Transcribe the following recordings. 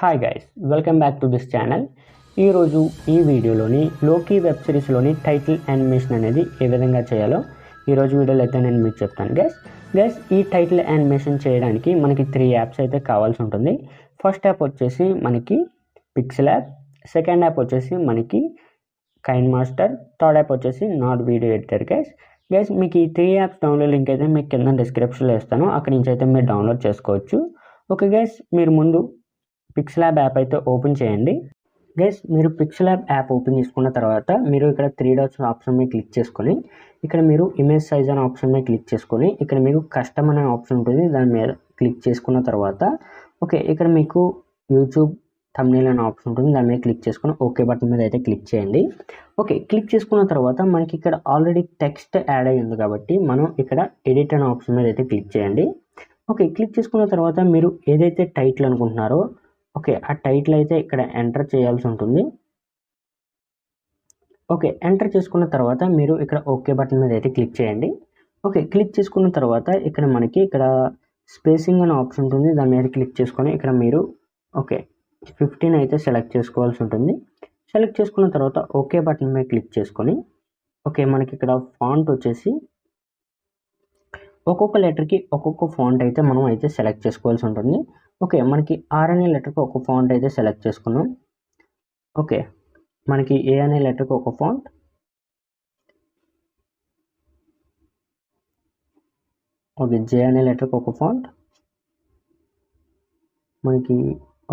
Hi guys, welcome back to this channel. ఈరోజు ఈ వీడియోలోని లోకీ వెబ్ సిరీస్లోని టైటిల్ యానిమేషన్ అనేది ఏ విధంగా చేయాలో ఈరోజు వీడియోలో అయితే నేను మీకు చెప్తాను గైస్. ఈ టైటిల్ యానిమేషన్ చేయడానికి మనకి 3 యాప్స్ అయితే కావాల్సి ఉంటుంది. ఫస్ట్ యాప్ వచ్చేసి మనకి పిక్సెల్యాబ్, సెకండ్ యాప్ వచ్చేసి మనకి కైన్మాస్టర్, థర్డ్ యాప్ వచ్చేసి నాట్ వీడియో ఎడిటర్. గైస్ మీకు ఈ 3 యాప్స్ డౌన్లోడ్ లింక్ అయితే మీకు కింద డిస్క్రిప్షన్లో ఇస్తాను, అక్కడి నుంచి అయితే మీరు డౌన్లోడ్ చేసుకోవచ్చు. ఓకే గైస్, మీరు ముందు పిక్సెల్లాబ్ యాప్ అయితే ఓపెన్ చేయండి. గైస్ మీరు పిక్సెల్లాబ్ యాప్ ఓపెన్ చేసుకున్న తర్వాత మీరు ఇక్కడ 3 డాట్స్ ఆప్షన్ మీద క్లిక్ చేసుకొని ఇక్కడ మీరు ఇమేజ్ సైజ్ అనే ఆప్షన్ మీద క్లిక్ చేసుకొని ఇక్కడ మీకు కస్టమ్ అనే ఆప్షన్ ఉంటుంది, దాని మీద క్లిక్ చేసుకున్న తర్వాత ఓకే ఇక్కడ మీకు యూట్యూబ్ థంబ్నెయిల్ అనే ఆప్షన్ ఉంటుంది, దాని మీద క్లిక్ చేసుకొని ఓకే బటన్ మీద అయితే క్లిక్ చేయండి. ఓకే క్లిక్ చేసుకున్న తర్వాత మనకి ఇక్కడ ఆల్రెడీ టెక్స్ట్ యాడ్ అయ్యి ఉంది కాబట్టి మనం ఇక్కడ ఎడిట్ అనే ఆప్షన్ మీద అయితే క్లిక్ చేయండి. ఓకే క్లిక్ చేసుకున్న తర్వాత మీరు ఏదైతే టైటిల్ అనుకుంటున్నారో ఓకే ఆ టైటిల్ అయితే ఇక్కడ ఎంటర్ చేయాల్సి ఉంటుంది. ఓకే ఎంటర్ చేసుకున్న తర్వాత మీరు ఇక్కడ ఓకే బటన్ మీద అయితే క్లిక్ చేయండి. ఓకే క్లిక్ చేసుకున్న తర్వాత ఇక్కడ మనకి ఇక్కడ స్పేసింగ్ అనే ఆప్షన్ ఉంటుంది, దాని మీద క్లిక్ చేసుకొని ఇక్కడ మీరు ఓకే 15 అయితే సెలెక్ట్ చేసుకోవాల్సి ఉంటుంది. సెలెక్ట్ చేసుకున్న తర్వాత ఓకే బటన్ మీద క్లిక్ చేసుకొని ఓకే మనకి ఇక్కడ ఫాంట్ వచ్చేసి ఒక్కొక్క లెటర్కి ఒక్కొక్క ఫాంట్ అయితే మనం అయితే సెలెక్ట్ చేసుకోవాల్సి ఉంటుంది. ఓకే మనకి ఆర్ అనే లెటర్కి ఒక ఫాంట్ అయితే సెలెక్ట్ చేసుకున్నాం. ఓకే మనకి ఏ అనే లెటర్కి ఒక ఫాంట్, ఓకే జే అనే లెటర్కి ఒక ఫాంట్, మనకి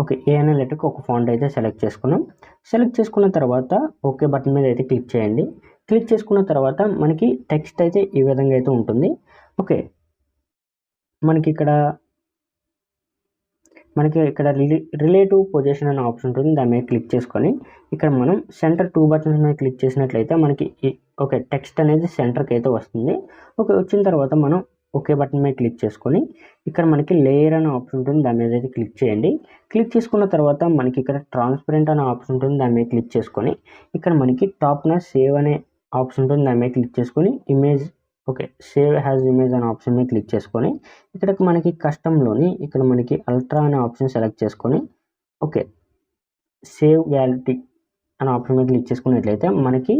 ఓకే ఏ అనే లెటర్కి ఒక ఫాంట్ అయితే సెలెక్ట్ చేసుకున్నాం. సెలెక్ట్ చేసుకున్న తర్వాత ఓకే బటన్ మీద అయితే క్లిక్ చేయండి. క్లిక్ చేసుకున్న తర్వాత మనకి టెక్స్ట్ అయితే ఈ విధంగా అయితే ఉంటుంది. ఓకే మనకి ఇక్కడ రిలేటివ్ పొజిషన్ అనే ఆప్షన్ ఉంటుంది, దాని మీద క్లిక్ చేసుకొని ఇక్కడ మనం సెంటర్ 2 బటన్స్ మీద క్లిక్ చేసినట్లయితే మనకి ఓకే టెక్స్ట్ అనేది సెంటర్కి అయితే వస్తుంది. ఓకే వచ్చిన తర్వాత మనం ఓకే బటన్ మీద క్లిక్ చేసుకొని ఇక్కడ మనకి లేయర్ అనే ఆప్షన్ ఉంటుంది, దాని మీద అయితే క్లిక్ చేయండి. క్లిక్ చేసుకున్న తర్వాత మనకి ఇక్కడ ట్రాన్స్పరెంట్ అనే ఆప్షన్ ఉంటుంది, దాని మీద క్లిక్ చేసుకొని ఇక్కడ మనకి టాప్న సేవ్ అనే ఆప్షన్ ఉంటుంది, దాని మీద క్లిక్ చేసుకొని image okay save has image అనే ఆప్షన్ మీద క్లిక్ చేసుకొని ఇక్కడ మనకి కస్టమ్లోని ఇక్కడ మనకి అల్ట్రా అనే ఆప్షన్ సెలెక్ట్ చేసుకొని ఓకే సేవ్ గ్యాలరీ అనే ఆప్షన్ మీద క్లిక్ చేసుకున్నట్లయితే మనకి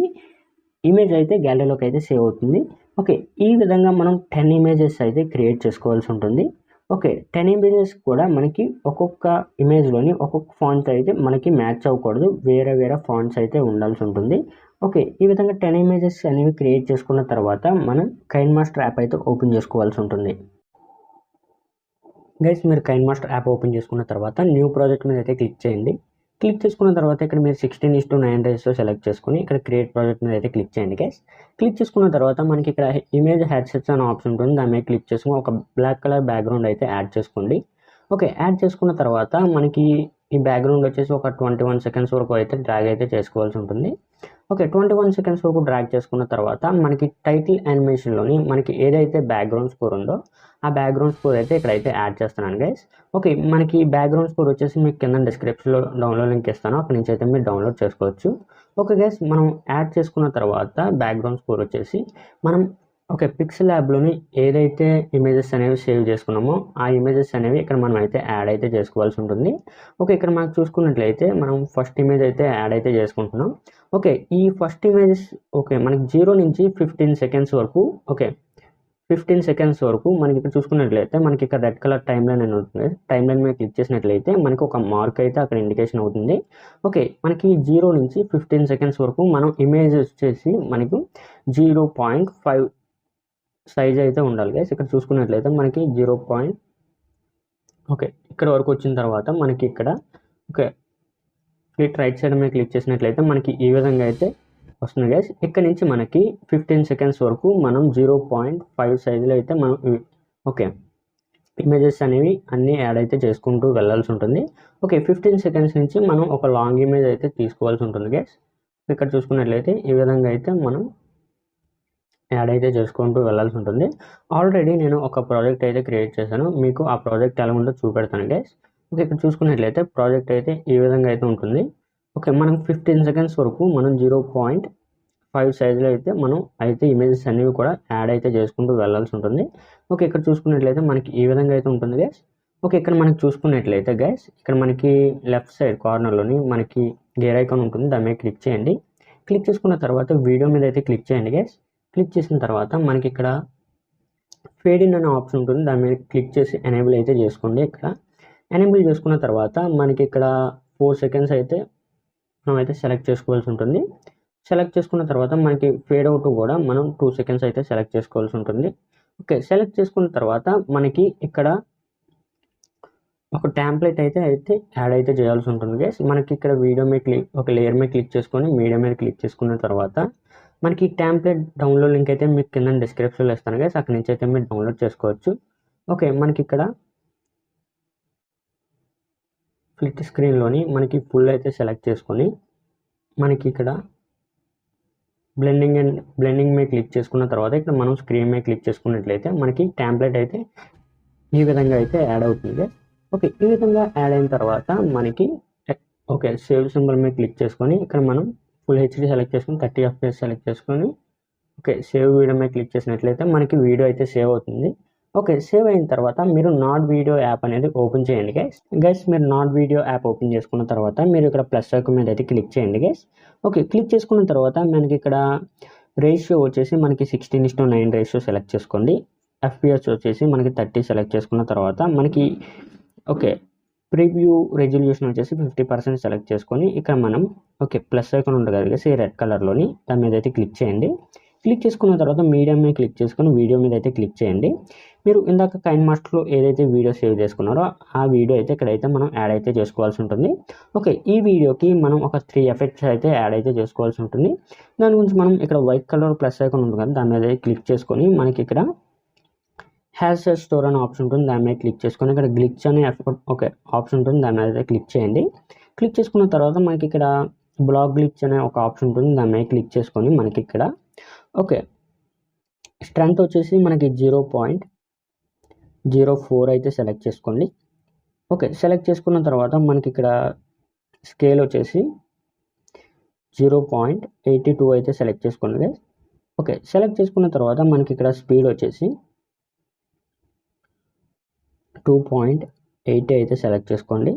ఇమేజ్ అయితే గ్యాలరీలోకి అయితే సేవ్ అవుతుంది. ఓకే ఈ విధంగా మనం 10 ఇమేజెస్ అయితే క్రియేట్ చేసుకోవాల్సి ఉంటుంది. ఓకే 10 ఇమేజెస్ కూడా మనకి ఒక్కొక్క ఇమేజ్లోని ఒక్కొక్క ఫాంట్ అయితే మనకి మ్యాచ్ అవ్వకూడదు, వేరే వేరే ఫాంట్స్ అయితే ఉండాల్సి ఉంటుంది. ఓకే ఈ విధంగా 10 ఇమేజెస్ అనేవి క్రియేట్ చేసుకున్న తర్వాత మనం కైన్మాస్టర్ యాప్ అయితే ఓపెన్ చేసుకోవాల్సి ఉంటుంది. గైస్ మీరు కైన్మాస్టర్ యాప్ ఓపెన్ చేసుకున్న తర్వాత న్యూ ప్రాజెక్ట్ మీద అయితే క్లిక్ చేయండి. క్లిక్ చేసుకున్న తర్వాత ఇక్కడ మీరు 16:9 రేషియో సెలెక్ట్ చేసుకుని ఇక్కడ క్రియేట్ ప్రాజెక్ట్ మీద అయితే క్లిక్ చేయండి గైస్. క్లిక్ చేసుకున్న తర్వాత మనకి ఇక్కడ ఇమేజ్ హెడ్సెట్స్ అనే ఆప్షన్ ఉంటుంది, దాని మీద క్లిక్ చేసుకుని ఒక బ్లాక్ కలర్ బ్యాక్గ్రౌండ్ అయితే యాడ్ చేసుకోండి. ఓకే యాడ్ చేసుకున్న తర్వాత మనకి ఈ బ్యాక్గ్రౌండ్ వచ్చేసి ఒక 21 సెకండ్స్ వరకు అయితే డ్రాగ్ అయితే చేసుకోవాల్సి ఉంటుంది. ఓకే 21 సెకండ్స్ వరకు డ్రాగ్ చేసుకున్న తర్వాత మనకి టైటిల్ యానిమేషన్లోని మనకి ఏదైతే బ్యాక్గ్రౌండ్ స్కోర్ ఉందో ఆ బ్యాక్గ్రౌండ్ స్కోర్ అయితే ఇక్కడైతే యాడ్ చేస్తున్నాను గైస్. ఓకే మనకి బ్యాక్గ్రౌండ్ స్కోర్ వచ్చేసి మీకు కింద డిస్క్రిప్షన్లో డౌన్లోడ్ లింక్ ఇస్తాను, అక్కడి నుంచి అయితే మీరు డౌన్లోడ్ చేసుకోవచ్చు. ఓకే గైస్ మనం యాడ్ చేసుకున్న తర్వాత బ్యాక్గ్రౌండ్ స్కోర్ వచ్చేసి మనం ఓకే పిక్సెల్లాబ్లోని ఏదైతే ఇమేజెస్ అనేవి సేవ్ చేసుకున్నామో ఆ ఇమేజెస్ అనేవి ఇక్కడ మనం అయితే యాడ్ అయితే చేసుకోవాల్సి ఉంటుంది. ఓకే ఇక్కడ మనకు చూసుకున్నట్లయితే మనం ఫస్ట్ ఇమేజ్ అయితే యాడ్ అయితే చేసుకుంటున్నాం. ఓకే ఈ ఫస్ట్ ఇమేజెస్ ఓకే మనకి 0 నుంచి 15 సెకండ్స్ వరకు ఓకే 15 సెకండ్స్ వరకు మనకి ఇక్కడ చూసుకున్నట్లయితే మనకి ఇక్కడ రెడ్ కలర్ టైమ్ లైన్ అని ఉంటుంది, టైమ్ లైన్ మీద క్లిక్ చేసినట్లయితే మనకి ఒక మార్క్ అయితే అక్కడ ఇండికేషన్ అవుతుంది. ఓకే మనకి 0 నుంచి 15 సెకండ్స్ వరకు మనం ఇమేజ్ వచ్చేసి మనకి 0.5 సైజ్ అయితే ఉండాలి గైస్. ఇక్కడ చూసుకున్నట్లయితే మనకి 0. ఓకే ఇక్కడ వరకు వచ్చిన తర్వాత మనకి ఇక్కడ ఓకే క్లిక్ రైట్ సైడ్ మీద క్లిక్ చేసినట్లయితే మనకి ఈ విధంగా అయితే వస్తుంది గైస్. ఇక్కడ నుంచి మనకి 15 సెకండ్స్ వరకు మనం 0.5 సైజులో అయితే మనం ఓకే ఇమేజెస్ అనేవి అన్నీ యాడ్ అయితే చేసుకుంటూ వెళ్ళాల్సి ఉంటుంది. ఓకే 15 సెకండ్స్ నుంచి మనం ఒక లాంగ్ ఇమేజ్ అయితే తీసుకోవాల్సి ఉంటుంది గైస్. ఇక్కడ చూసుకున్నట్లయితే ఈ విధంగా అయితే మనం యాడ్ అయితే చేసుకుంటూ వెళ్ళాల్సి ఉంటుంది. ఆల్రెడీ నేను ఒక ప్రాజెక్ట్ అయితే క్రియేట్ చేశాను, మీకు ఆ ప్రాజెక్ట్ ఎలా ఉందో చూపెడతాను గైస్. ఓకే ఇక్కడ చూసుకున్నట్లయితే ప్రాజెక్ట్ అయితే ఈ విధంగా అయితే ఉంటుంది. ఓకే మనం 15 సెకండ్స్ వరకు మనం 0.5 సైజులో అయితే మనం అయితే ఇమేజెస్ అనేవి కూడా యాడ్ అయితే చేసుకుంటూ వెళ్ళాల్సి ఉంటుంది. ఓకే ఇక్కడ చూసుకున్నట్లయితే మనకి ఈ విధంగా అయితే ఉంటుంది గైస్. ఓకే, ఇక్కడ మనకి చూసుకున్నట్లయితే గైస్, ఇక్కడ మనకి లెఫ్ట్ సైడ్ కార్నర్లోని మనకి గేర్ ఐకాన్ ఉంటుంది, దాని మీద క్లిక్ చేయండి. క్లిక్ చేసుకున్న తర్వాత వీడియో మీద అయితే క్లిక్ చేయండి గైస్. క్లిక్ చేసిన తర్వాత మనకి ఇక్కడ ఫేడ్ ఇన్ అనే ఆప్షన్ ఉంటుంది, దాని మీద క్లిక్ చేసి ఎనేబుల్ అయితే చేసుకోండి. ఇక్కడ ఎనేబుల్ చేసుకున్న తర్వాత మనకి ఇక్కడ 4 సెకండ్స్ అయితే మనం అయితే సెలెక్ట్ చేసుకోవాల్సి ఉంటుంది. సెలెక్ట్ చేసుకున్న తర్వాత మనకి ఫేడ్ అవుట్ కూడా మనం 2 సెకండ్స్ అయితే సెలెక్ట్ చేసుకోవాల్సి ఉంటుంది. ఓకే, సెలెక్ట్ చేసుకున్న తర్వాత మనకి ఇక్కడ ఒక టెంప్లెట్ అయితే యాడ్ అయితే చేయాల్సి ఉంటుంది గైస్. మనకి ఇక్కడ వీడియో మీద ఒక లేయర్ మీద క్లిక్ చేసుకొని మీడియా మీద క్లిక్ చేసుకున్న తర్వాత మనకి టెంప్లెట్ డౌన్లోడ్ లింక్ అయితే మీకు కింద డిస్క్రిప్షన్లో ఇస్తాను గైస్, అక్కడి నుంచి అయితే మీరు డౌన్లోడ్ చేసుకోవచ్చు. ఓకే, మనకి ఇక్కడ ఫ్లిట్ స్క్రీన్లోని మనకి ఫుల్ అయితే సెలెక్ట్ చేసుకొని మనకి ఇక్కడ బ్లెండింగ్ మీద క్లిక్ చేసుకున్న తర్వాత ఇక్కడ మనం స్క్రీన్ మీద క్లిక్ చేసుకున్నట్లయితే మనకి టెంప్లెట్ అయితే ఈ విధంగా అయితే యాడ్ అవుతుంది. ఓకే, ఈ విధంగా యాడ్ అయిన తర్వాత మనకి ఓకే సేవ్ సింబల్ మీద క్లిక్ చేసుకొని ఇక్కడ మనం ఫుల్ హెచ్డీ సెలెక్ట్ చేసుకొని 30 FPS సెలెక్ట్ చేసుకొని ఓకే సేవ్ వీడియో మీద క్లిక్ చేసినట్లయితే మనకి వీడియో అయితే సేవ్ అవుతుంది. ఓకే, సేవ్ అయిన తర్వాత మీరు నాట్ వీడియో యాప్ అనేది ఓపెన్ చేయండి గైస్. మీరు నాట్ వీడియో యాప్ ఓపెన్ చేసుకున్న తర్వాత మీరు ఇక్కడ ప్లస్ ఐకాన్ మీద అయితే క్లిక్ చేయండి గైస్. ఓకే, క్లిక్ చేసుకున్న తర్వాత మనకి ఇక్కడ రేషియో వచ్చేసి మనకి 16:9 రేషియో సెలెక్ట్ చేసుకోండి. FPS వచ్చేసి మనకి 30 సెలెక్ట్ చేసుకున్న తర్వాత మనకి ఓకే ప్రివ్యూ రెజల్యూషన్ వచ్చేసి 50% సెలెక్ట్ చేసుకొని ఇక్కడ మనం ఓకే ప్లస్ ఐకాన్ ఉంటుంది కదా ఈ రెడ్ కలర్లోని, దాని మీద అయితే క్లిక్ చేయండి. క్లిక్ చేసుకున్న తర్వాత మీడియా మీద క్లిక్ చేసుకొని వీడియో మీద అయితే క్లిక్ చేయండి. మీరు ఇందాక కైన్మాస్టర్లో ఏదైతే వీడియో సేవ్ చేసుకున్నారో ఆ వీడియో అయితే ఇక్కడైతే మనం యాడ్ అయితే చేసుకోవాల్సి ఉంటుంది. ఓకే, ఈ వీడియోకి మనం ఒక 3 ఎఫెక్ట్స్ అయితే యాడ్ అయితే చేసుకోవాల్సి ఉంటుంది. దాని గురించి మనం ఇక్కడ వైట్ కలర్ ప్లస్ ఐకాన్ ఉంటుంది కదా, దాని మీద క్లిక్ చేసుకొని మనకి ఇక్కడ హ్యాష్ స్టోర్ అనే ఆప్షన్ ఉంటుంది, దాని మీద క్లిక్ చేసుకొని ఇక్కడ గ్లిచ్ అనే ఓకే ఆప్షన్ ఉంటుంది, దాని మీద క్లిక్ చేయండి. క్లిక్ చేసుకున్న తర్వాత మనకి ఇక్కడ బ్లాక్ గ్లిచ్ అనే ఒక ఆప్షన్ ఉంటుంది, దాని మీద క్లిక్ చేసుకొని మనకి ఇక్కడ ఓకే స్ట్రెంత్ వచ్చేసి మనకి 0.04 అయితే సెలెక్ట్ చేసుకోండి. ఓకే, సెలెక్ట్ చేసుకున్న తర్వాత మనకి ఇక్కడ స్కేల్ వచ్చేసి 0.82 అయితే సెలెక్ట్ చేసుకోండి. ఓకే, సెలెక్ట్ చేసుకున్న తర్వాత మనకి ఇక్కడ స్పీడ్ వచ్చేసి 2.8 అయితే సెలెక్ట్ చేసుకోండి.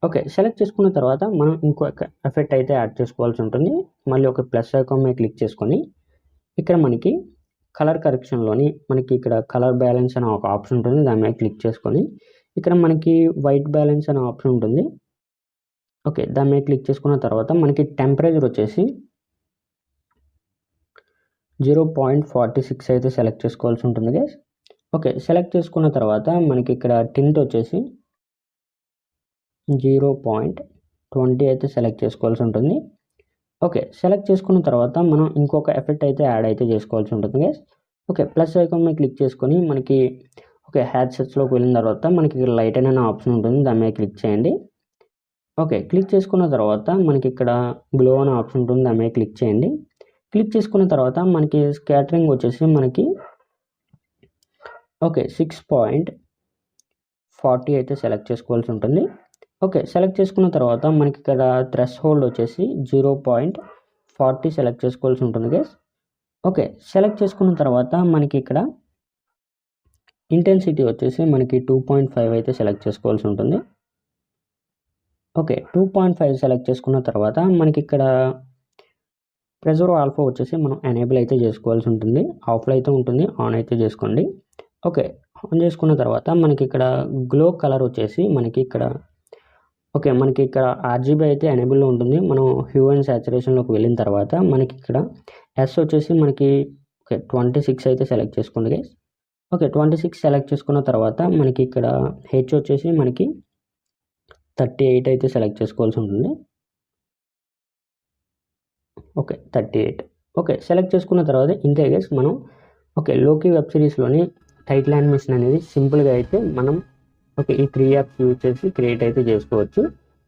ఓకే, సెలెక్ట్ చేసుకున్న తర్వాత మనం ఇంకొక ఎఫెక్ట్ అయితే యాడ్ చేసుకోవాల్సి ఉంటుంది. మళ్ళీ ఒక ప్లస్ ఐకాన్ మీద క్లిక్ చేసుకొని ఇక్కడ మనకి కలర్ కరెక్షన్లోని మనకి ఇక్కడ కలర్ బ్యాలెన్స్ అనే ఒక ఆప్షన్ ఉంటుంది, దాని మీద క్లిక్ చేసుకొని ఇక్కడ మనకి వైట్ బ్యాలెన్స్ అనే ఆప్షన్ ఉంటుంది. ఓకే, దాని మీద క్లిక్ చేసుకున్న తర్వాత మనకి టెంపరేచర్ వచ్చేసి 0.46 అయితే సెలెక్ట్ చేసుకోవాల్సి ఉంటుంది గైస్. ఓకే, సెలెక్ట్ చేసుకున్న తర్వాత మనకి ఇక్కడ టింట్ వచ్చేసి 0.20 అయితే సెలెక్ట్ చేసుకోవాల్సి ఉంటుంది. ఓకే, సెలెక్ట్ చేసుకున్న తర్వాత మనం ఇంకొక ఎఫెక్ట్ అయితే యాడ్ అయితే చేసుకోవాల్సి ఉంటుంది గైస్. ఓకే, ప్లస్ ఐకాన్ మీద క్లిక్ చేసుకొని మనకి ఓకే హ్యాడ్సెట్స్లోకి వెళ్ళిన తర్వాత మనకి ఇక్కడ లైట్ అనే ఆప్షన్ ఉంటుంది, దాని మీద క్లిక్ చేయండి. ఓకే, క్లిక్ చేసుకున్న తర్వాత మనకి ఇక్కడ గ్లో అనే ఆప్షన్ ఉంటుంది, దాని మీద క్లిక్ చేయండి. క్లిక్ చేసుకున్న తర్వాత మనకి స్కాటరింగ్ వచ్చేసి మనకి ఓకే 6.40 అయితే సెలెక్ట్ చేసుకోవాల్సి ఉంటుంది. ఓకే, సెలెక్ట్ చేసుకున్న తర్వాత మనకి ఇక్కడ థ్రెష్ హోల్డ్ వచ్చేసి 0.40 సెలెక్ట్ చేసుకోవాల్సి ఉంటుంది గైస్. ఓకే, సెలెక్ట్ చేసుకున్న తర్వాత మనకి ఇక్కడ ఇంటెన్సిటీ వచ్చేసి మనకి 2.5 అయితే సెలెక్ట్ చేసుకోవాల్సి ఉంటుంది. ఓకే, 2.5 సెలెక్ట్ చేసుకున్న తర్వాత మనకి ఇక్కడ ప్రెజర్ ఆల్ఫా వచ్చేసి మనం ఎనేబుల్ అయితే చేసుకోవాల్సి ఉంటుంది. ఆఫ్లో అయితే ఉంటుంది, ఆన్ అయితే చేసుకోండి. ఓకే, ఆన్ చేసుకున్న తర్వాత మనకి ఇక్కడ గ్లో కలర్ వచ్చేసి మనకి ఇక్కడ ఓకే మనకి ఇక్కడ RGB అయితే ఎనేబుల్లో ఉంటుంది. మనం హ్యూ అండ్ సాచురేషన్లోకి వెళ్ళిన తర్వాత మనకి ఇక్కడ ఎస్ వచ్చేసి మనకి ఓకే 26 అయితే సెలెక్ట్ చేసుకోండి గైస్. ఓకే, 26 సెలెక్ట్ చేసుకున్న తర్వాత మనకి ఇక్కడ హెచ్ వచ్చేసి మనకి 38 అయితే సెలెక్ట్ చేసుకోవాల్సి ఉంటుంది. ఓకే 38. ఓకే, సెలెక్ట్ చేసుకున్న తర్వాత ఇంతే గైస్ మనం ఓకే లోకి వెబ్ సిరీస్లోని టైటిల్ యానిమేషన్ అనేది సింపుల్గా అయితే మనం ఓకే ఈ 3 యాప్స్ యూజ్ చేసి క్రియేట్ అయితే చేసుకోవచ్చు.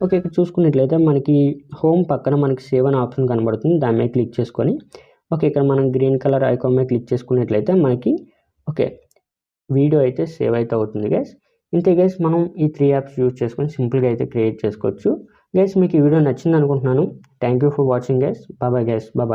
ఓకే, ఇక్కడ చూసుకున్నట్లయితే మనకి హోమ్ పక్కన మనకి సేవ్ అనే ఆప్షన్ కనబడుతుంది, దాని మీద క్లిక్ చేసుకొని ఓకే ఇక్కడ మనం గ్రీన్ కలర్ ఐకాన్ మీద క్లిక్ చేసుకున్నట్లయితే మనకి ఓకే వీడియో అయితే సేవ్ అయితే అవుతుంది గైస్. ఇంతే గైస్ మనం ఈ 3 యాప్స్ యూజ్ చేసుకొని సింపుల్గా అయితే క్రియేట్ చేసుకోవచ్చు గైస్. మీకు ఈ వీడియో నచ్చింది అనుకుంటున్నాను. Thank you for watching guys. Bye guys, bye.